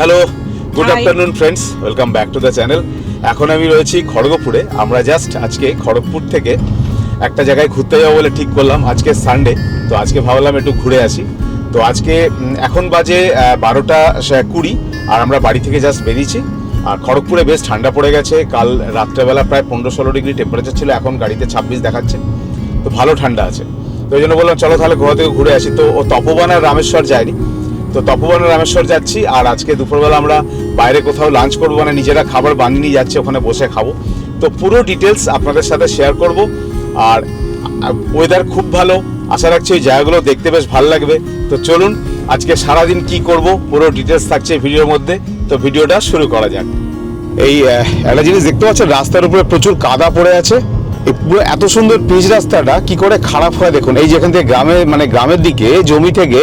Hello, good afternoon friends, welcome back to the channel. এখন আমি রয়েছি খড়গপুরে। আমরা জাস্ট আজকে খড়গপুর থেকে একটা জায়গায় ঘুরতে যাবো বলে ঠিক করলাম। আজকে সানডে, তো আজকে ভাবলাম একটু ঘুরে আসি। তো আজকে এখন বাজে 12:20 আর আমরা বাড়ি থেকে জাস্ট বেরিয়েছি। আর খড়গপুরে বেশ ঠান্ডা পড়ে গেছে। কাল রাত্রেবেলা প্রায় 15-16 ডিগ্রি টেম্পারেচার ছিল, এখন গাড়িতে 26 দেখাচ্ছে, তো ভালো ঠান্ডা আছে। তো ওই জন্য বললাম চলো তাহলে ঘোরা থেকে ঘুরে আসি। তো ও তপোবন আর রামেশ্বর যায়নি, তো তপোবন আর রামেশ্বর যাচ্ছি। আর আজকে দুপুরবেলা আমরা বাইরে কোথাও লাঞ্চ করবো, মানে নিজেরা খাবার বানিয়ে নিয়ে যাচ্ছি, ওখানে বসে খাবো। তো পুরো ডিটেলস আপনাদের সাথে শেয়ার করব। আর ওয়েদার খুব ভালো, আশা রাখছি ওই জায়গাগুলো দেখতে বেশ ভালো লাগবে। তো চলুন আজকে সারাদিন কি করব পুরো ডিটেলস থাকছে ভিডিওর মধ্যে। তো ভিডিওটা শুরু করা যাক। এই একটা জিনিস দেখতে পাচ্ছেন, রাস্তার উপরে প্রচুর কাদা পড়ে আছে। পুরো এত সুন্দর পিচ রাস্তাটা কি করে খারাপ হয় দেখুন। এই যেখান থেকে গ্রামের দিকে জমি থেকে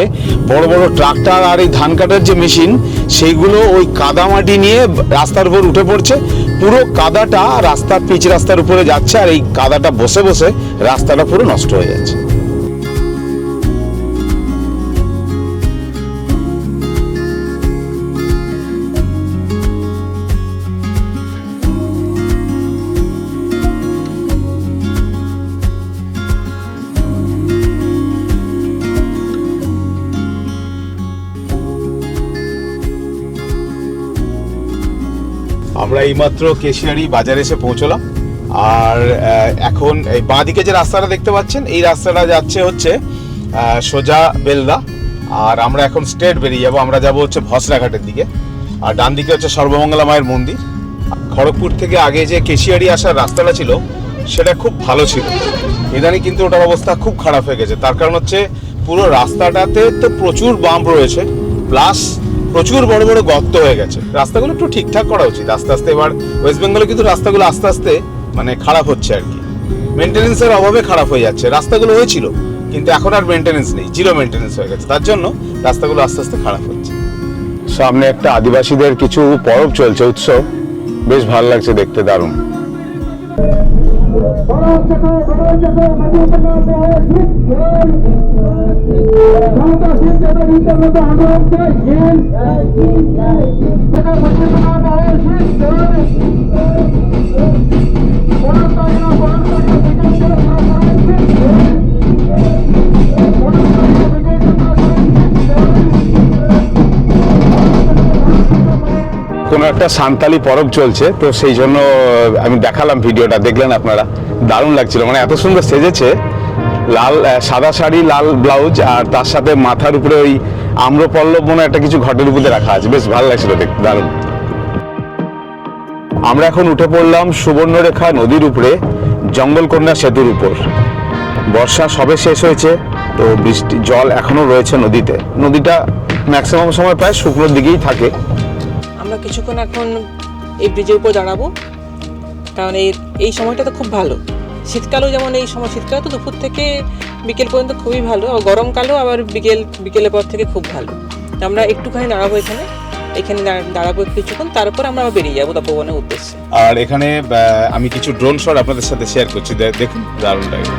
বড় বড় ট্রাক্টর আর এই ধান কাটার যে মেশিন, সেইগুলো ওই কাদা মাটি নিয়ে রাস্তার উপর উঠে পড়ছে। পুরো কাদাটা রাস্তার পিচ রাস্তার উপরে যাচ্ছে, আর এই কাদাটা বসে বসে রাস্তাটা পুরো নষ্ট হয়ে যাচ্ছে। আমরা এইমাত্র কেশিয়ারি বাজারে এসে পৌঁছলাম। আর এখন এই বাঁদিকে যে রাস্তাটা দেখতে পাচ্ছেন, এই রাস্তাটা যাচ্ছে হচ্ছে সোজা বেলদা। আর আমরা এখন স্ট্রেট বেরিয়ে যাবো, আমরা যাবো হচ্ছে ভসরাঘাটের দিকে। আর ডান দিকে হচ্ছে সর্বমঙ্গলা মায়ের মন্দির। খড়গপুর থেকে আগে যে কেশিয়ারি আসার রাস্তাটা ছিল সেটা খুব ভালো ছিল, ইদানিং কিন্তু ওটার অবস্থা খুব খারাপ হয়ে গেছে। তার কারণ হচ্ছে পুরো রাস্তাটাতে তো প্রচুর বাম্প রয়েছে, প্লাস প্রচুর বড় বড় গর্ত হয়ে গেছে। রাস্তাগুলো একটু ঠিকঠাক করা উচিত আস্তে আস্তে। এবার ওয়েস্ট বেঙ্গলে কিন্তু রাস্তাগুলো আস্তে আস্তে মানে খারাপ হচ্ছে আর কি, মেনটেনেন্সের অভাবে খারাপ হয়ে যাচ্ছে। রাস্তাগুলো হয়েছিল কিন্তু এখন আর মেনটেনেন্স নেই, জিরো মেনটেনেন্স হয়ে গেছে, তার জন্য রাস্তাগুলো আস্তে আস্তে খারাপ হচ্ছে। সামনে একটা আদিবাসীদের কিছু পরব চলছে, উৎসব, বেশ ভালো লাগছে দেখতে, দারুণ। কোনো একটা সান্তালি পরব চলছে, তো সেই জন্য আমি দেখালাম ভিডিওটা, দেখলেন আপনারা, দারুণ লাগছিল। মানে এত সুন্দর সেজেছে, লাল সাদা শাড়ি, লাল ব্লাউজ, আর তার সাথে মাথার উপরে ওই আম্রপল্লব মনে একটা কিছু ঘটের উপরে রাখা আছে, বেশ ভালো লাগছিল দেখতে, দারুণ। আমরা এখন উঠে পড়লাম সুবর্ণরেখা নদীর উপরে, জঙ্গলকন্যা সেতুর উপর। বর্ষা সবে শেষ হয়েছে, তো বৃষ্টি জল এখনো রয়েছে নদীতে। নদীটা ম্যাক্সিমাম সময় প্রায় শুকনোর দিকেই থাকে। আমরা কিছুক্ষণ এখন এই ব্রিজের উপর দাঁড়াবো, কারণ এই সময়টা তো খুব ভালো। শীতকালেও যেমন এই সময়, শীতকালে তো দুপুর থেকে বিকেল পর্যন্ত খুবই ভালো, আর গরমকালেও আবার বিকেলের পর থেকে খুব ভালো। তো আমরা একটুখানি দাঁড়াবো এখানে দাঁড়াবো কিছুক্ষণ, তারপর আমরা আবার বেরিয়ে যাবো তপোবনের উদ্দেশ্যে। আর এখানে আমি কিছু ড্রোন শট আপনাদের সাথে শেয়ার করছি, দেখুন দারুণ লাগে।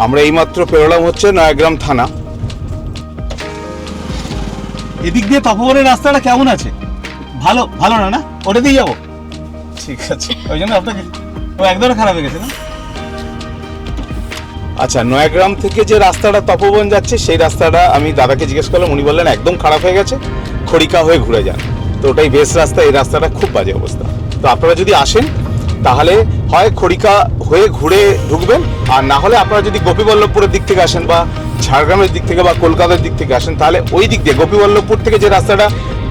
আমরা এইমাত্র পেরোলাম হচ্ছে নয়াগ্রাম থানা। এদিক দিয়ে তপোবনের রাস্তাটা কেমন আছে? ভালো ভালো না, না ওটা দিয়ে যাবো, ঠিক আছে, ওই জন্য আপনাকে ও একদম খারাপ হয়ে গেছে না। আচ্ছা, নয়াগ্রাম থেকে যে রাস্তাটা তপোবন যাচ্ছে, সেই রাস্তাটা আমি দাদাকে জিজ্ঞেস করলাম, উনি বললেন একদম খারাপ হয়ে গেছে, খড়িকা হয়ে ঘুরে যান। তো ওটাই বেস্ট রাস্তা, এই রাস্তাটা খুব বাজে অবস্থা। তো আপনারা যদি আসেন তাহলে হয় খড়িকা হয়ে ঘুরে ঢুকবেন, আর না হলে আপনারা যদি গোপীবল্লভপুরের দিক থেকে আসেন বা ঝাড়গ্রামের দিক থেকে বা কলকাতার দিক থেকে আসেন, তাহলে ওই দিক দিয়ে গোপীবল্লভপুর থেকে যে রাস্তাটা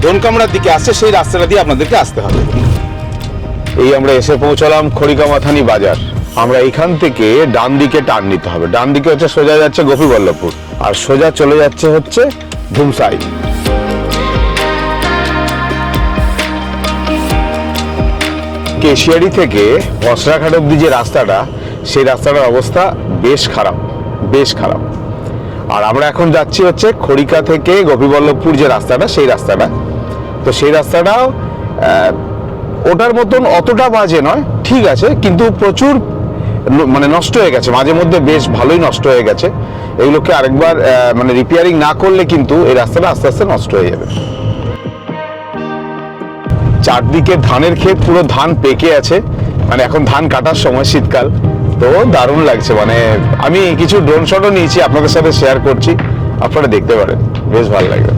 দনকামড়ার দিকে আসছে, সেই রাস্তাটা দিয়ে আপনাদেরকে আসতে হবে। এই আমরা এসে পৌঁছলাম খড়িকামাথানি বাজার। আমরা এখান থেকে ডান দিকে টার্ন নিতে হবে। ডান দিকে হচ্ছে সোজা যাচ্ছে গোপীবল্লভপুর, আর সোজা চলে যাচ্ছে হচ্ছে ধুমসাই। কেশিয়ারি থেকে বসরাঘাট অব্দি যে রাস্তাটা, সেই রাস্তাটার অবস্থা বেশ খারাপ, বেশ খারাপ। আর আমরা এখন যাচ্ছি হচ্ছে খড়িকা থেকে গোপীবল্লভপুর যে রাস্তাটা, সেই রাস্তাটা। তো সেই রাস্তাটাও ওটার মতন অতটা বাজে নয়, ঠিক আছে, কিন্তু প্রচুর মানে নষ্ট হয়ে গেছে, মাঝে মধ্যে বেশ ভালোই নষ্ট হয়ে গেছে। এগুলোকে আরেকবার মানে রিপেয়ারিং না করলে কিন্তু এই রাস্তাটা আস্তে আস্তে নষ্ট হয়ে যাবে। চারদিকে ধানের ক্ষেত, পুরো ধান পেকে আছে, মানে এখন ধান কাটার সময়, শীতকাল। তো দারুণ লাগছে, মানে আমি কিছু ড্রোন শটও নিয়েছি, আপনাদের সাথে শেয়ার করছি, আপনারা দেখতে পারেন, বেশ ভালো লাগবে।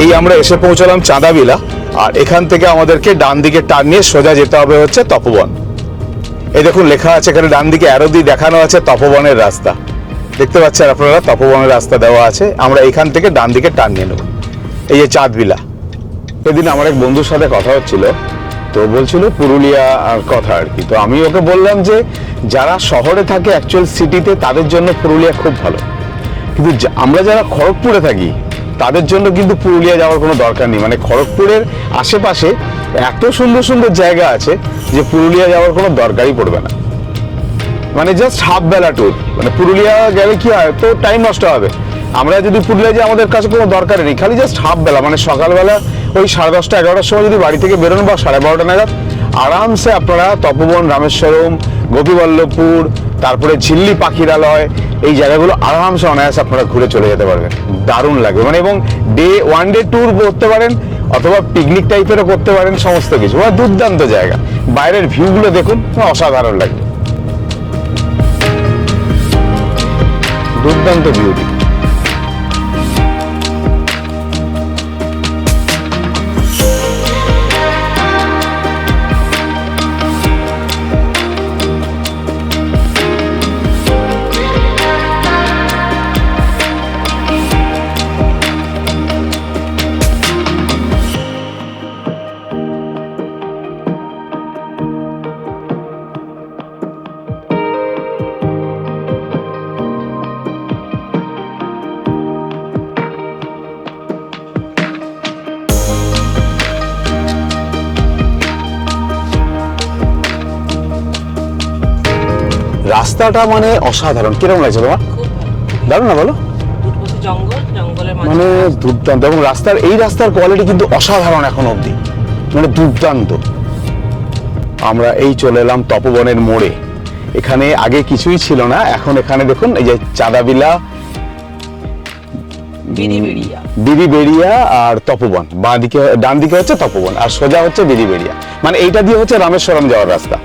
এই আমরা এসে পৌঁছলাম চাঁদাবিলা, আর এখান থেকে আমাদেরকে ডান দিকে টার্ন নিয়ে সোজা যেতে হবে হচ্ছে তপোবন। এই দেখুন লেখা আছে এখানে, ডান দিকে অ্যারো দিয়ে দেখানো আছে তপোবনের রাস্তা, দেখতে পাচ্ছেন আপনারা, তপোবনের রাস্তা দেওয়া আছে। আমরা এখান থেকে ডান দিকে টার্ন নিয়ে নেব। এই যে চাঁদবিলা। এদিন আমার এক বন্ধুর সাথে কথা হচ্ছিল, তো বলছিল পুরুলিয়া কথা আর কি। তো আমি ওকে বললাম যে যারা শহরে থাকে, অ্যাকচুয়াল সিটিতে, তাদের জন্য পুরুলিয়া খুব ভালো, কিন্তু আমরা যারা খড়গপুরে থাকি তাদের জন্য কিন্তু পুরুলিয়া যাওয়ার কোনো দরকার নেই। মানে খড়গপুরের আশেপাশে এত সুন্দর সুন্দর জায়গা আছে যে পুরুলিয়া যাওয়ার কোনো দরকারই পড়বে না। মানে জাস্ট হাফ বেলা ট্যুর, মানে পুরুলিয়া গেলে কি হয়, তো টাইম নষ্ট হবে। আমরা যদি পুরুলিয়া যাই, আমাদের কাছে কোনো দরকার নেই, খালি জাস্ট হাফ বেলা, মানে সকালবেলা ওই 10:30 11টার সময় যদি বাড়ি থেকে বেরোন, বা 12:30 নাগাদ, আরামসে আপনারা তপোবন, রামেশ্বরম, গোপীবল্লভপুর, তারপরে ঝিল্লি পাখিরালয়, এই জায়গাগুলো আরামসে অনায়াসে আপনারা ঘুরে চলে যেতে পারবেন, দারুণ লাগবে। মানে এবং ওয়ান ডে ট্যুর করতে পারেন, অথবা পিকনিক টাইপেরও করতে পারেন, সমস্ত কিছু। মানে দুর্দান্ত জায়গা, বাইরের ভিউগুলো দেখুন, অসাধারণ লাগবে, দুর্দান্ত বিউটি। রাস্তাটা মানে অসাধারণ, কিরকম লাগছে তোমার? খুব ভালো, দারুণ না বলো? দুটো জঙ্গল, জঙ্গলের মাঝে মানে দুর্দান্ত। এবং এই রাস্তার কোয়ালিটি কিন্তু অসাধারণ এখন অবধি, মানে দুর্দান্ত। আমরা এই চলে এলাম তপোবনের মোড়ে। এখানে আগে কিছুই ছিল না, এখন এখানে দেখুন এই যে চাঁদাবিলা, বিদিবেড়িয়া আর তপোবন, ডান দিকে হচ্ছে তপোবন, আর সোজা হচ্ছে বিদিবেড়িয়া। মানে এইটা দিয়ে হচ্ছে রামেশ্বরম যাওয়ার রাস্তা।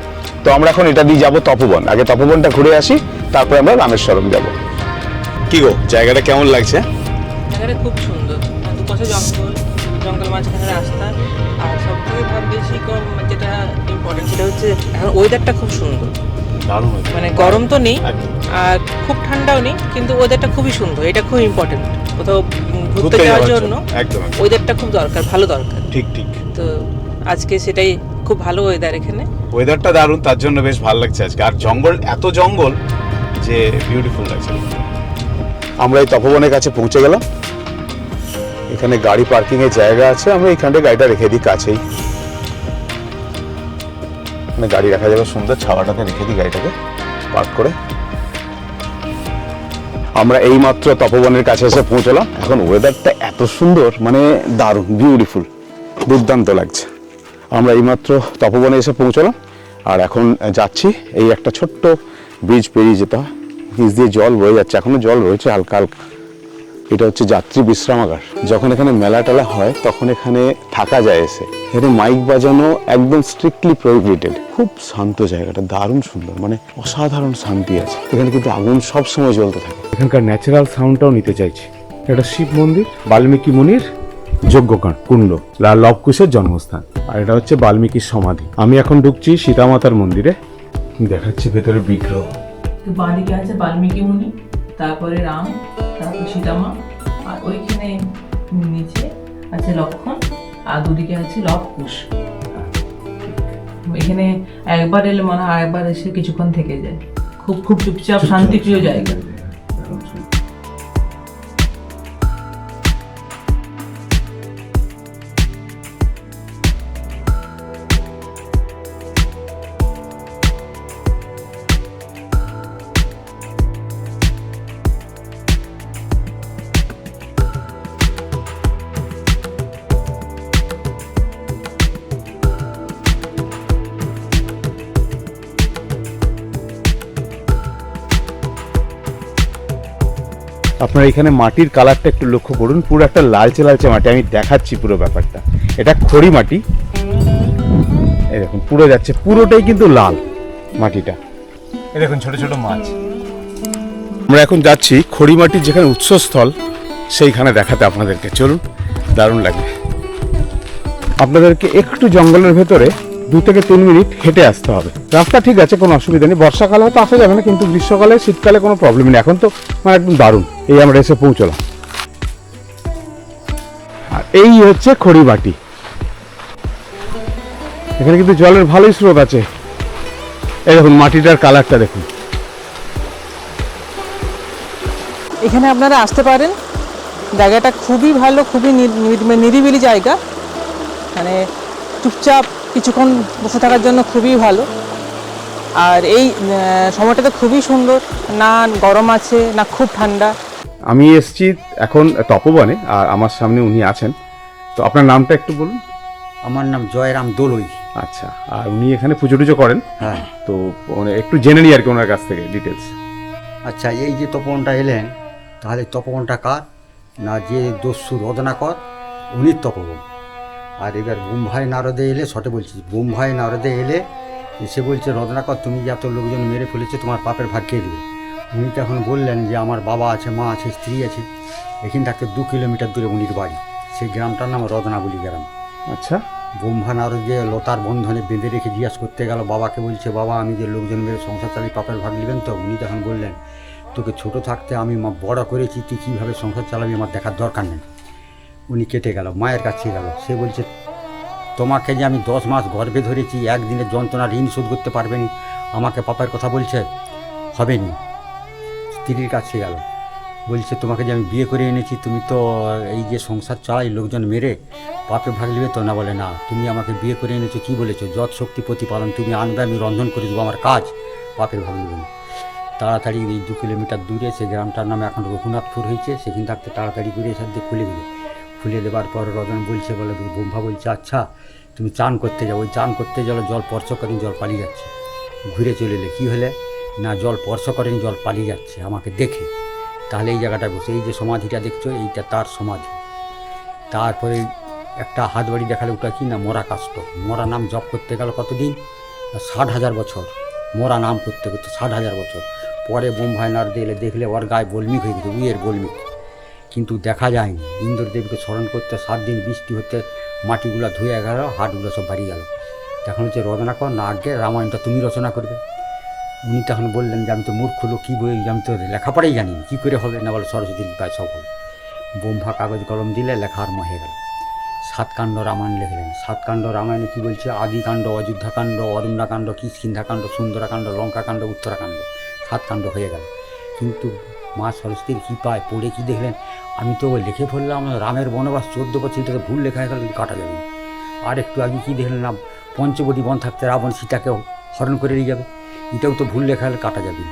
তো আমরা এখন এটা দিয়ে যাবো তপোবন। আগে তপোবনটা ঘুরে আসি, তারপরে আমরা রামেশ্বরম যাব। কি গো, জায়গাটা কেমন লাগছে? জায়গাটা খুব সুন্দর, দুপাশে জঙ্গল, জঙ্গল মাঝখানে রাস্তা। আর সব থেকে বেশি যেটা ইম্পর্টেন্ট, সেটা হচ্ছে এখন ওয়েদারটা খুব সুন্দর, মানে গরম তো নেই আর খুব ঠান্ডাও নেই, কিন্তু ওয়েদারটা খুবই সুন্দর। এটা খুব ইম্পর্টেন্ট, কোথাও ঘুরতে যাওয়ার জন্য ওয়েদারটা খুব দরকার, ভালো দরকার। ঠিক ঠিক। তো আজকে সেটাই খুব ভালো ওয়েদার এখানে। ওয়েদারটা দারুণ, তার জন্য বেশ ভালো লাগছে আজকে। আর জঙ্গল, এত জঙ্গল যে বিউটিফুল লাগছে। আমরা এই তপবনের কাছে পৌঁছে গেলাম। এখানে গাড়ি পার্কিং এর জায়গা আছে, আমরা এইখানটা গাড়িটা রেখে দিই কাছেই। এখানে গাড়ি রাখা যাবে, সুন্দর ছাওয়াটাতে রেখে দিই গাড়িটাকে পার্ক করে। আমরা এই মাত্র তপবনের কাছে এসে পৌঁছলাম। এখন ওয়েদারটা এত সুন্দর, মানে দারুণ, বিউটিফুল, দুর্দান্ত লাগছে। আমরা এইমাত্র তপবনে এসে পৌঁছলাম আর এখন যাচ্ছি। এই একটা ছোট্ট ব্রিজ পেরিয়ে যেতে হয়, ব্রিজ দিয়ে জল বয়ে যাচ্ছে, এখনো জল রয়েছে হালকা হালকা। এটা হচ্ছে যাত্রী বিশ্রামাগার। যখন এখানে মেলা টেলা হয় তখন এখানে থাকা যায় এসে। এখানে মাইক বাজানো একদম স্ট্রিক্টলি প্রহিবিটেড। খুব শান্ত জায়গাটা, দারুণ সুন্দর, মানে অসাধারণ শান্তি আছে এখানে। কিন্তু আগুন সব সময় জ্বলতে থাকে। এখানকার ন্যাচারাল সাউন্ডটাও নিতে চাইছি। এটা শিব মন্দির, বাল্মীকি মুনির যজ্ঞকাণ্ড কুণ্ড, লবকুশের জন্মস্থান। আর এটা হচ্ছে বাল্মীকির সমাধি। আমি এখন ঢুকছি সীতামাতার মন্দিরে, দেখাচ্ছি ভেতরে বিগ্রহ। তো বাঁদিকে আছে বাল্মীকি মুনি, তারপরে রাম, তারপর সীতামা, আর ওইখানে নিচে আছে লক্ষণ, আর দুদিকে আছে লবকুশ। এখানে একবার এলে মনে হয় একবার এসে কিছুক্ষণ থেকে যায়। খুব খুব চুপচাপ শান্তিপ্রিয় জায়গা। আপনারা এখানে মাটির কালারটা একটু লক্ষ্য করুন, পুরো একটা লালচে লালচে মাটি। আমি দেখাচ্ছি পুরো ব্যাপারটা। এটা খড়ি মাটি, এই দেখুন পুরো যাচ্ছে, পুরোটাই কিন্তু লাল মাটিটা। এই দেখুন ছোট ছোট মাছ। আমরা এখন যাচ্ছি খড়ি মাটির যেখানে উৎসস্থল, সেইখানে দেখাতে আপনাদেরকে। চলুন, দারুণ লাগবে। আপনাদেরকে একটু জঙ্গলের ভেতরে 2 থেকে 3 মিনিট হেঁটে আসতে হবে। রাস্তা ঠিক আছে, কোনো অসুবিধা নেই। বর্ষাকালে হয়তো আসা যাবে না, কিন্তু গ্রীষ্মকালে শীতকালে কোনো প্রবলেম নেই। এখন তো মানে একদম দারুণ। এই আমরা এসে পৌঁছলাম। আর এই হচ্ছে খড়িবাটি। এখানে কিন্তু জলের ভালোই স্রোত আছে। এই দেখুন মাটিটার কালারটা দেখুন। এখানে আপনারা আসতে পারেন, জায়গাটা খুবই ভালো, খুবই নিরিবিলি জায়গা। মানে চুপচাপ কিছুক্ষণ বসে থাকার জন্য খুবই ভালো। আর এই সময়টাতে খুবই সুন্দর, না গরম আছে না খুব ঠান্ডা। আমি এসছি এখন তপবনে, আর আমার সামনে উনি আছেন। তো আপনার নামটা একটু বলুন। আমার নাম জয়রাম দোলই। আচ্ছা, আর উনি এখানে পুজো টুজো করেন? হ্যাঁ। তো মানে একটু জেনে নিই আর কি ওনার কাছ থেকে ডিটেলস। আচ্ছা, এই যে তপবনটা এলেন, তাহলে তপবনটা কার? না, যে দস্যু রদনাকর উনি তপবন। আর এবার বোম্বাই নারদে এলে, শটে বলছি, বোম্বাই নারদে এলে এসে বলছে, রদনাকর তুমি যে এত লোকজন মেরে ফেলেছে, তোমার পাপের ভাগ কে দেবে? উনি তখন বললেন যে আমার বাবা আছে, মা আছে, স্ত্রী আছে। এখান থেকে 2 কিলোমিটার দূরে উনির বাড়ি। সেই গ্রামটার নাম রদনাবলী গ্রাম। আচ্ছা। ব্রহ্মা নারদ যে লতার বন্ধনে বেঁধে রেখে জিজ্ঞাসা করতে গেল বাবাকে, বলছে বাবা আমি যে লোকজন মেরে সংসার চালিয়ে পাপের ভাগ নেবেন তো? উনি তখন বললেন, তোকে ছোট থাকতে আমি বড় করেছি, তুই কীভাবে সংসার চালাবি আমার দেখার দরকার নেই। উনি কেটে গেল, মায়ের কাছে গেল। সে বলছে, তোমাকে যে আমি 10 মাস গর্ভে ধরেছি, একদিনের যন্ত্রণা ঋণ শোধ করতে পারবে নি, আমাকে পাপের কথা বলছে, হবে নি। স্ত্রীর কাছে গেল, বলছে তোমাকে যে আমি বিয়ে করে এনেছি, তুমি তো এই যে সংসার চালাই লোকজন মেরে পাপে ভাগ নেবে তো? না, বলে না, তুমি আমাকে বিয়ে করে এনেছো, কী বলেছো? যত শক্তি প্রতিপালন, তুমি আনবে, আমি রন্ধন করে দেবো, আমার কাজ, পাপের ভাগ নেবে না। তাড়াতাড়ি এই 2 কিলোমিটার দূরে সে গ্রামটার নামে এখন রঘুনাথপুর হয়েছে, সেখান থাকতে তাড়াতাড়ি করে এসে দিয়ে খুলে দিল। খুলে দেওয়ার পর রতন বলছে, বলে ব্রহ্মা বলছে, আচ্ছা তুমি চান করতে যাও। ওই চান করতে গেলে জল স্পর্শ করেনি, জল পালিয়ে যাচ্ছে। ঘুরে চলে এলে, কী হলে? না, জল স্পর্শ করেনি, জল পালিয়ে যাচ্ছে আমাকে দেখে। তাহলে এই জায়গাটা বসে, এই যে সমাধিটা দেখছো, এইটা তার সমাধি। তারপরে একটা হাত বাড়ি দেখালে, ওটা কি না, মরা কাষ্ট। মরা নাম জপ করতে গেল কতদিন? 60,000 বছর মরা নাম করতে করতে, 60,000 বছর পরে বোম্বাই নারদে এলে দেখলে ওর গায়ে বলমিক হয়ে গেছে, উইয়ের বলমিক। কিন্তু দেখা যায়নি। ইন্দ্রদেবকে স্মরণ করতে 7 দিন বৃষ্টি হতে মাটিগুলো ধুয়ে গেল, হাটগুলো সব বাড়ি গেল। তখন হচ্ছে রচনাকর, না আগে রামায়ণটা তুমি রচনা করবে। উনি তখন বললেন যে আমি তো মূর্খ লোক, কী বই, আমি তো লেখাপড়াই জানি, কী করে হবে? না, বলে সরস্বতীর কৃপায় সব হবে। ব্রহ্মা কাগজ কলম দিলে লেখা আরম্ভ হয়ে গেল। সাতকাণ্ড রামায়ণ লিখলেন। সাতকাণ্ড রামায়ণে কী বলছে? আদিকাণ্ড, অযোধ্যাকাণ্ড, অরণ্যকাণ্ড, কিষ্কিন্ধাকাণ্ড, সুন্দরাকাণ্ড, লঙ্কাকাণ্ড, উত্তরাকাণ্ড, সাতকাণ্ড হয়ে গেল। কিন্তু মা সরস্বতীর কৃপায় পড়ে কি দেখলেন? আমি তো লিখে ফেললাম রামের বনবাস 14 বছর, এটাতে ভুল লেখা হয়ে গেল, কাটা যাবে। আর একটু আগে কী দেখলেন না, পঞ্চবটি বন থাকতে রাবণ সীতাকেও হরণ করে নিয়ে যাবে, এটাও তো ভুল লেখা হলে কাটা যাবে।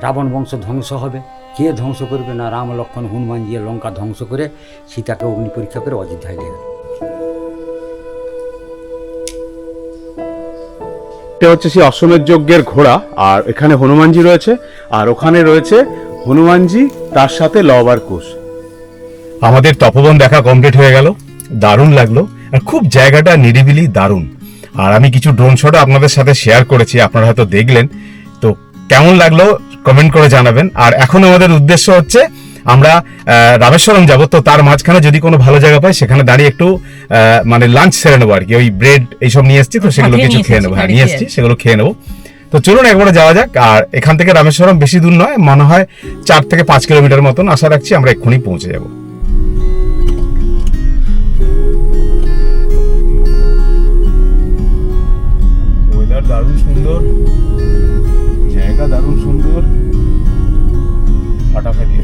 রাবণ বংশ ধ্বংস হবে, কে ধ্বংস করবে? না রাম লক্ষ্মণ হনুমান গিয়ে লঙ্কা ধ্বংস করে সীতাকে অগ্নি পরীক্ষা করে অযোধ্যায় নিয়ে গেল। এটা হচ্ছে সেই অশ্বমেধ যজ্ঞের ঘোড়া, আর এখানে হনুমানজি রয়েছে, আর ওখানে রয়েছে হনুমানজি, তার সাথে লব আর কুশ। আমাদের তপবন দেখা কমপ্লিট হয়ে গেল, দারুণ লাগলো, আর খুব জায়গাটা নিরিবিলি দারুণ। আর আমি কিছু ড্রোন শটও আপনাদের সাথে শেয়ার করেছি, আপনারা হয়তো দেখলেন। তো কেমন লাগলো কমেন্ট করে জানাবেন। আর এখন আমাদের উদ্দেশ্য হচ্ছে আমরা রামেশ্বরম যাব, তো তার মাঝখানে যদি কোনো ভালো জায়গা পাই সেখানে দাঁড়িয়ে একটু মানে লাঞ্চ সেরে নেবো আর কি। ওই ব্রেড এইসব নিয়ে এসেছি, তো সেগুলো কিছু খেয়ে নেবো। হ্যাঁ, নিয়ে এসেছি, সেগুলো খেয়ে নেবো। তো চলুন একবারে যাওয়া যাক। আর এখান থেকে রামেশ্বরম বেশি দূর নয়, মনে হয় 4 থেকে 5 কিলোমিটার মতন। আশা রাখছি আমরা এক্ষুনি পৌঁছে যাব। ওয়েদার দারুণ সুন্দর, জায়গা দারুণ সুন্দর, ফাটাফাটি।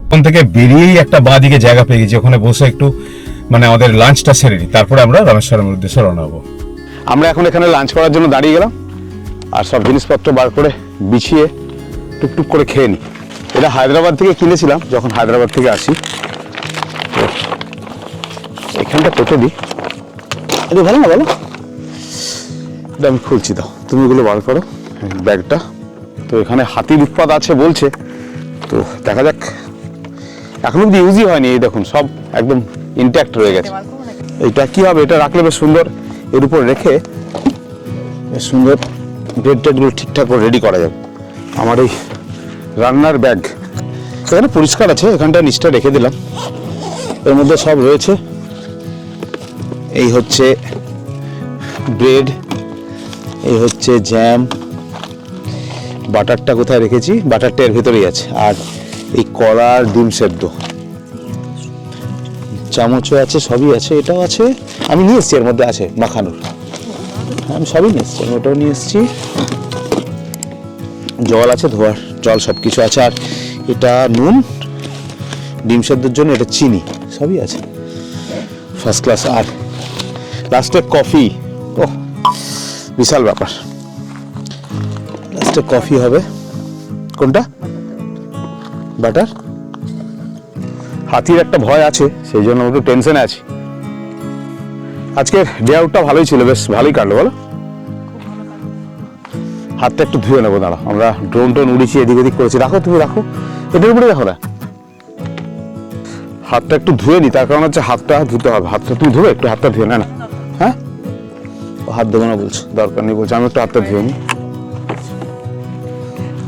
ওখান থেকে বেরিয়েই একটা বাঁ দিকে জায়গা পেয়ে গেছি, ওখানে বসে একটু মানে আমাদের লাঞ্চটা সেরে নিই, তারপরে আমরা রামেশ্বরমের উদ্দেশ্যে রওনা হবো। আমরা এখন এখানে লাঞ্চ করার জন্য দাঁড়িয়ে গেলাম, আর সব জিনিসপত্র বার করে বিছিয়ে টুকটুক করে খেয়ে নিই। এটা হায়দ্রাবাদ থেকে কিনেছিলাম যখন হায়দ্রাবাদ থেকে আসি। তো এখানটা কেটে দিই, এটা ভালো না বলো? এটা আমি খুলছি, দাও তুমি এগুলো বার করো ব্যাগটা। তো এখানে হাতির উৎপাত আছে বলছে, তো দেখা যাক। এখন অব্দি ইউজই হয়নি, এই দেখুন সব একদম ইনট্যাক্ট রয়ে গেছে। এইটা কি হবে? এটা রাখলে বেশ সুন্দর, এর উপর রেখে বেশ সুন্দর ব্রেড টেডগুলো ঠিকঠাক করে রেডি করা যাবে। আমার এই রান্নার ব্যাগ এখানে পরিষ্কার আছে, এখানটা নিচটা রেখে দিলাম। এর মধ্যে সব রয়েছে। এই হচ্ছে ব্রেড, এই হচ্ছে জ্যাম, বাটারটা কোথায় রেখেছি? বাটারটা এর ভেতরেই আছে। আর এই কলার ডিম সেদ্ধ, চামচও আছে, সবই আছে, এটাও আছে। আমি নিয়ে এসছি, এর মধ্যে আছে মাখানোর, আমি সবই নিয়ে এসছি। ওটাও নিয়ে এসছি, জল আছে, ধোয়ার জল, সব কিছু আছে। আর এটা নুন, ডিম সেদ্ধর জন্য এটা চিনি, সবই আছে, ফার্স্ট ক্লাস। আর লাস্টে কফি, ওহ বিশাল ব্যাপার, লাস্টে কফি হবে। কোনটা? বাটার। হাতির একটা ভয় আছে, সেই জন্য একটু টেনশনে আছি। আজকের ডে আউটটা ভালোই ছিল, বেশ ভালোই কাটলো বলো। হাতটা একটু ধুয়ে নেবো, দাঁড়া। আমরা ড্রোন টোন উড়িয়েছি, এদিক ওদিক করেছি। রাখো তুমি, রাখো, এটার উপরে রাখো না। হাতটা একটু ধুয়ে নি, তার কারণ হচ্ছে হাতটা ধুতে হবে। হাতটা তুমি ধুবে একটু, হাতটা ধুয়ে না। হ্যাঁ, হাত ধোবো না বলছো, দরকার নেই বলছো, আমি একটু হাতটা ধুয়ে নি।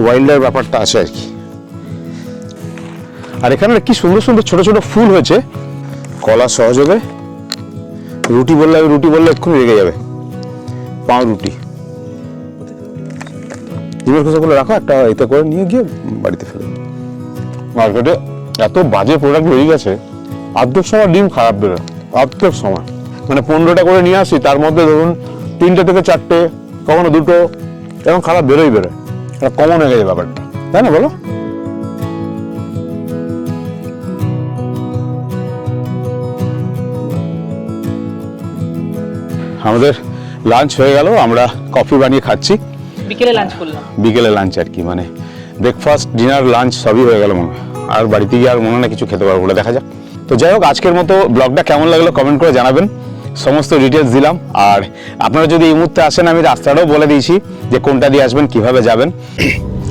ওয়াইল্ডের ব্যাপারটা আছে আর কি। আর এখানে কি সুন্দর সুন্দর ছোট ছোট ফুল হয়েছে, কলা সহযোগে। রুটি বললে, আমি রুটি বললে এক্ষুনি রেগে যাবে। পাও রুটি, ডিমের খোসাগুলো রাখো, একটা এতে করে নিয়ে গিয়ে বাড়িতে ফেলে। মার্কেটে এত বাজে প্রোডাক্ট বেরিয়ে গেছে, অর্ধেক সময় ডিম খারাপ বেরোয়, অর্ধেক সময়। মানে 15টা করে নিয়ে আসি, তার মধ্যে ধরুন 3টে থেকে 4টে, কখনো 2টো, এরকম খারাপ বেরোয়। এটা কমন হয়ে গেছে ব্যাপারটা, তাই না বলো? আমাদের লাঞ্চ হয়ে গেল, আমরা কফি বানিয়ে খাচ্ছি। বিকেলে লাঞ্চ করলাম, বিকেলে লাঞ্চ আর কি, মানে ব্রেকফাস্ট, ডিনার, লাঞ্চ সবই হয়ে গেল মনে হয়। আর বাড়িতে গিয়ে আর মনে হয় না কিছু খেতে পারবো, বলে দেখা যাক। তো যাই হোক, আজকের মতো ব্লগটা কেমন লাগলো কমেন্ট করে জানাবেন। সমস্ত ডিটেলস দিলাম। আর আপনারা যদি এই মুহূর্তে আসেন, আমি রাস্তাটাও বলে দিয়েছি যে কোনটা দিয়ে আসবেন, কিভাবে যাবেন।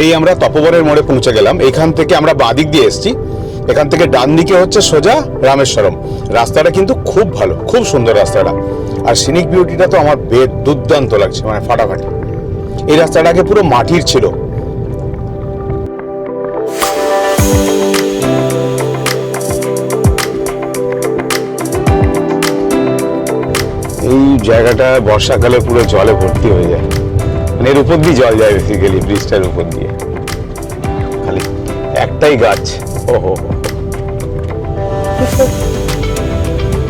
এই আমরা তপোবনের মোড়ে পৌঁছে গেলাম। এখান থেকে আমরা বাদিক দিয়ে এসেছি, এখান থেকে ডান দিকে হচ্ছে সোজা রামেশ্বরম। রাস্তাটা কিন্তু খুব ভালো, খুব সুন্দর রাস্তাটা। আর সিনিক বিউটিটা তো আমার দুর্দান্ত লাগছে, মানে ফাটাফাটি। এই রাস্তাটাকে পুরো মাটির ছিল। জায়গাটা বর্ষাকালে পুরো জলে ভর্তি হয়ে যায়, মানে এর উপর দিয়ে জল যায় বেসিক্যালি, ব্রিজটার উপর দিয়ে। খালি একটাই গাছ, ওহো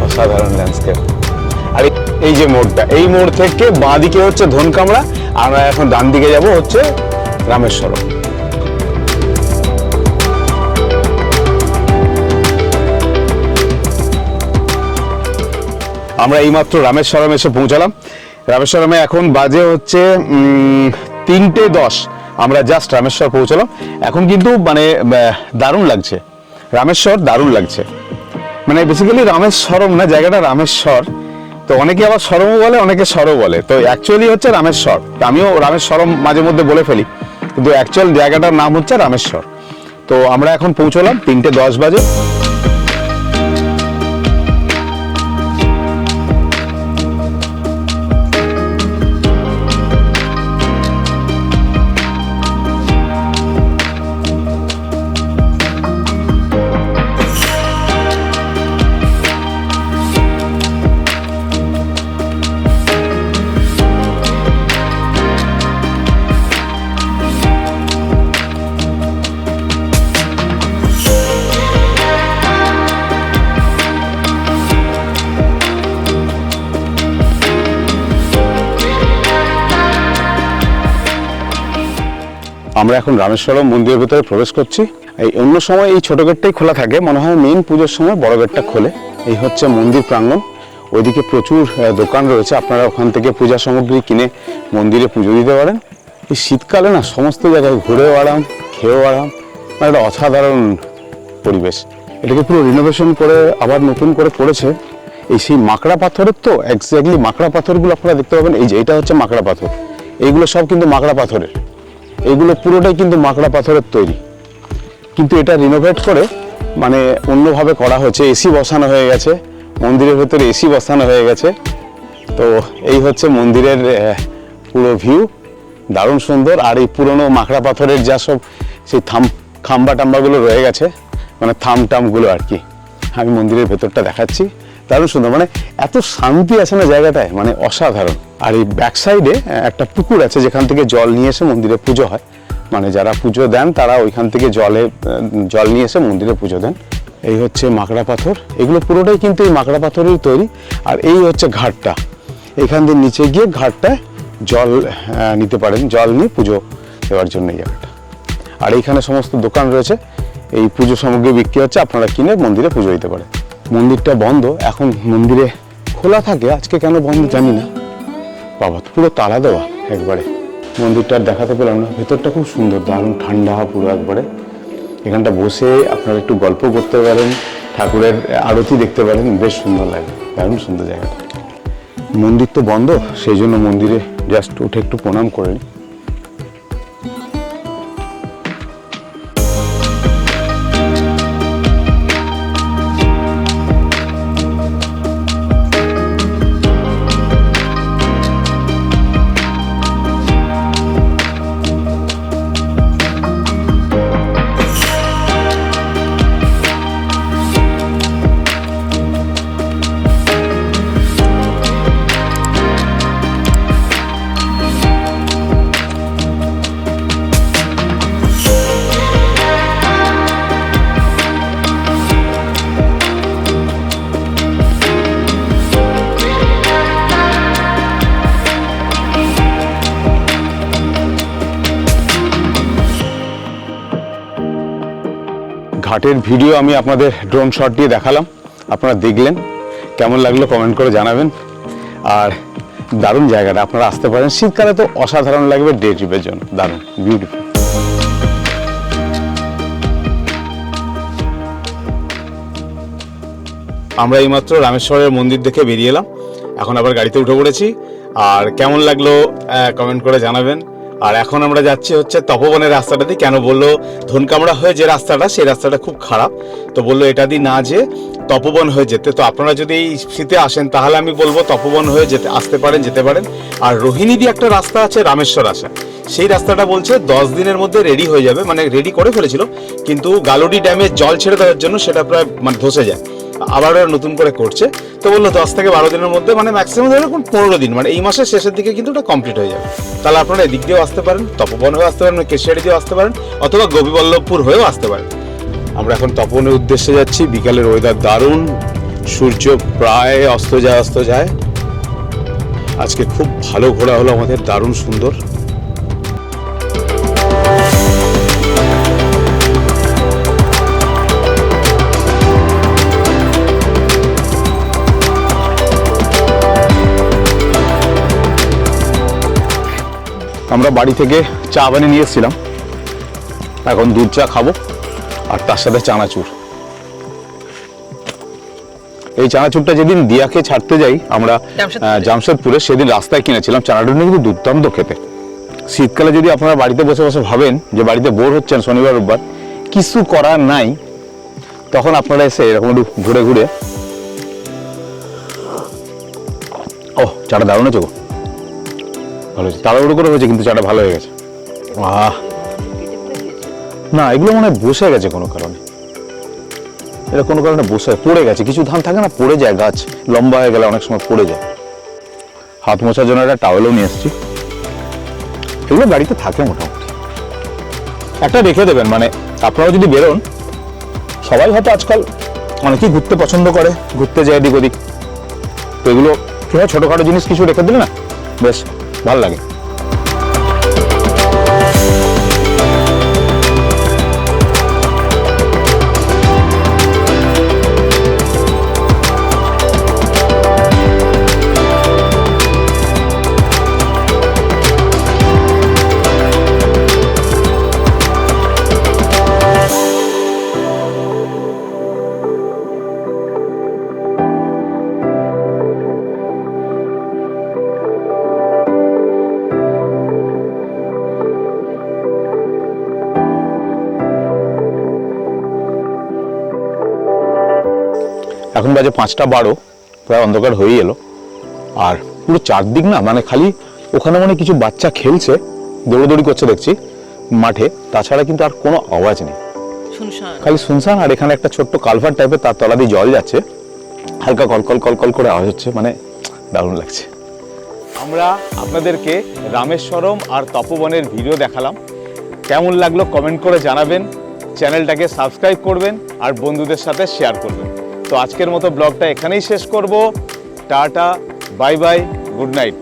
অসাধারণ ল্যান্ডস্কেপ। আর এই যে মোড়টা, এই মোড় থেকে বাঁ দিকে হচ্ছে ধনকামড়া, আমরা এখন ডান দিকে যাব হচ্ছে রামেশ্বরম। আমরা এইমাত্র রামেশ্বরম এসে পৌঁছালাম। রামেশ্বরমে এখন বাজে হচ্ছে 3:10। আমরা জাস্ট রামেশ্বর পৌঁছালাম। এখন কিন্তু মানে দারুণ লাগছে, রামেশ্বর দারুণ লাগছে। মানে বেসিক্যালি রামেশ্বরম না, জায়গাটা রামেশ্বর। তো অনেকে আবার সরমও বলে, অনেকে সরও বলে। তো অ্যাকচুয়ালি হচ্ছে রামেশ্বর। আমিও রামেশ্বরম মাঝে মধ্যে বলে ফেলি, কিন্তু অ্যাকচুয়াল জায়গাটার নাম হচ্ছে রামেশ্বর। তো আমরা এখন পৌঁছলাম, 3:10 বাজে। আমরা এখন রামেশ্বরম মন্দিরের ভেতরে প্রবেশ করছি। এই অন্য সময় এই ছোট গেটটাই খোলা থাকে, মনে হয় মেইন পুজোর সময় বড় গেটটা খোলে। এই হচ্ছে মন্দির প্রাঙ্গণ, ওইদিকে প্রচুর দোকান রয়েছে, আপনারা ওখান থেকে পূজা সামগ্রী কিনে মন্দিরে পুজো দিতে পারেন। এই শীতকালে না সমস্ত জায়গায় ঘুরেও আরাম, খেয়েও আরাম, মানে একটা অসাধারণ পরিবেশ। এটাকে পুরো রিনোভেশন করে আবার নতুন করে করেছে। এই সেই মাকড়া পাথরের, তো এক্স্যাক্টলি মাকড়া পাথরগুলো আপনারা দেখতে পাবেন। এই যে এটা হচ্ছে মাকড়া পাথর, এইগুলো সব কিন্তু মাকড়া পাথরের, এগুলো পুরোটাই কিন্তু মাকড়া পাথরের তৈরি। কিন্তু এটা রিনোভেট করে মানে অন্যভাবে করা হয়েছে, এসি বসানো হয়ে গেছে মন্দিরের ভেতরে, এসি বসানো হয়ে গেছে। তো এই হচ্ছে মন্দিরের পুরো ভিউ, দারুণ সুন্দর। আর এই পুরনো মাকড়া পাথরের যা সব সেই খাম্বা টাম্বাগুলো রয়ে গেছে, মানে থামটামগুলো আর কি, আমি মন্দিরের ভেতরটা দেখাচ্ছি, দারুণ সুন্দর। মানে এত শান্তি আছে না জায়গাটায়, মানে অসাধারণ। আর এই ব্যাক সাইডে একটা পুকুর আছে, যেখান থেকে জল নিয়ে এসে মন্দিরে পুজো হয়। মানে যারা পুজো দেন তারা ওইখান থেকে জল নিয়ে এসে মন্দিরে পুজো দেন। এই হচ্ছে মাকড়া পাথর, এগুলো পুরোটাই কিন্তু এই মাকড়া পাথরেরই তৈরি। আর এই হচ্ছে ঘাটটা, এইখান দিয়ে নিচে গিয়ে ঘাটটায় জল নিতে পারেন, জল নিয়ে পুজো দেওয়ার জন্য এই জায়গাটা। আর এইখানে সমস্ত দোকান রয়েছে, এই পুজো সামগ্রী বিক্রি হচ্ছে, আপনারা কিনে মন্দিরে পুজো দিতে পারেন। মন্দিরটা বন্ধ, এখন মন্দিরে খোলা থাকে, আজকে কেন বন্ধ জানি না। বাবা পুরো তালা দেওয়া একবারে, মন্দিরটা দেখাতে পেলাম না। ভেতরটা খুব সুন্দর, দারুণ ঠান্ডা পুরো একবারে। এখানটা বসে আপনারা একটু গল্প করতে পারেন, ঠাকুরের আরতি দেখতে পারেন, বেশ সুন্দর লাগে, দারুণ সুন্দর জায়গাটা। মন্দির তো বন্ধ, সেই জন্য মন্দিরে জাস্ট উঠে একটু প্রণাম করে নিই। ঘাটের ভিডিও আমি আপনাদের ড্রোন শট দিয়ে দেখালাম, আপনারা দেখলেন, কেমন লাগলো কমেন্ট করে জানাবেন। আর দারুণ জায়গাটা, আপনারা আসতে পারেন, শীতকালে তো অসাধারণ লাগবে ডে ট্রিপের জন্য, দারুণ বিউটিফুল। আমরা এইমাত্র রামেশ্বরের মন্দির দেখে বেরিয়ে এলাম, এখন আবার গাড়িতে উঠে পড়েছি। আর কেমন লাগলো কমেন্ট করে জানাবেন। আর এখন আমরা যাচ্ছি হচ্ছে তপবনের রাস্তাটাতে। কেন বললো ধনকামড়া হয়ে যে রাস্তাটা, সেই রাস্তাটা খুব খারাপ, তো বললো এটা দিয়ে না যে তপবন হয়ে যেতে। তো আপনারা যদি এই শীতে আসেন তাহলে আমি বলবো তপবন হয়ে আসতে পারেন, যেতে পারেন। আর রোহিণী দিয়ে একটা রাস্তা আছে রামেশ্বর আসা, সেই রাস্তাটা বলছে 10 দিনের মধ্যে রেডি হয়ে যাবে, মানে রেডি করে ফেলেছিল, কিন্তু গালুডি ড্যামে জল ছেড়ে দেওয়ার জন্য সেটা প্রায় মানে ধসে যায়। আবার ওরা নতুন করে করছে। তো বললো 10 থেকে 12 দিনের মধ্যে, মানে ম্যাক্সিমাম ধরে রাখুন 15 দিন, মানে এই মাসের শেষের দিকে কিন্তু ওটা কমপ্লিট হয়ে যাবে। তাহলে আপনারা এদিক দিয়েও আসতে পারেন, তপবন হয়েও আসতে পারেন, কেশিয়াড়ি দিয়েও আসতে পারেন, অথবা গোপীবল্লভপুর হয়েও আসতে পারেন। আমরা এখন তপবনের উদ্দেশ্যে যাচ্ছি। বিকালের ওয়েদার দারুণ, সূর্য প্রায় অস্ত যায়। আজকে খুব ভালো ঘোরা হলো আমাদের, দারুণ সুন্দর। আমরা বাড়ি থেকে চা বানিয়ে নিয়ে এসেছিলাম, এখন দুধ চা খাবো আর তার সাথে চানাচুর। এই চানাচুরটা যেদিন দিয়াকে ছাড়তে যাই আমরা জামশেদপুরে, সেদিন রাস্তায় কিনেছিলাম। চানাচুরটা কিন্তু দুর্দান্ত খেতে। শীতকালে যদি আপনারা বাড়িতে বসে বসে ভাবেন যে বাড়িতে বোর হচ্ছেন শনিবার রোববার, কিছু করার নাই, তখন আপনারা এসে এরকম একটু ঘুরে ঘুরে, ও চাটা দারুণ হয়েছে গো, ভালো হয়েছে, তাড়াহুড়ো করে হয়েছে কিন্তু চাটা ভালো হয়ে গেছে। না এগুলো মনে হয় বসে গেছে কোনো কারণে, এটা কোনো কারণে বসে পড়ে গেছে। কিছু ধান থাকে না, পড়ে যায়, গাছ লম্বা হয়ে গেলে অনেক সময় পড়ে যায়। হাত মোছার জন্য একটা টাওয়েলও নিয়ে এসেছি, এগুলো বাড়িতে থাকে মোটামুটি। একটা রেখে দেবেন, মানে আপনারা যদি বেরোন, সবাই হয়তো আজকাল অনেকেই ঘুরতে পছন্দ করে, ঘুরতে যায় এদিক ওদিক, তো এগুলো কি হয় ছোটোখাটো জিনিস কিছু রেখে দিলে না বেশ ভালো লাগে। এখন বাজে 5:12, প্রায় অন্ধকার হয়ে এলো। আর পুরো চারদিক না, মানে খালি ওখানে মানে কিছু বাচ্চা খেলছে, দৌড়দৌড়ি করছে দেখছি মাঠে, তাছাড়া কিন্তু আর কোনো আওয়াজ নেই, খালি শুনশান। আর এখানে একটা ছোট্ট কালভার টাইপের, তার তলা দিয়ে জল যাচ্ছে, হালকা কলকল কলকল করে আওয়াজ হচ্ছে, মানে দারুণ লাগছে। আমরা আপনাদেরকে রামেশ্বরম আর তপবনের ভিডিও দেখালাম, কেমন লাগলো কমেন্ট করে জানাবেন, চ্যানেলটাকে সাবস্ক্রাইব করবেন আর বন্ধুদের সাথে শেয়ার করবেন। তো আজকের মতো ব্লগটা এখানেই শেষ করব। Tata, bye bye, good night.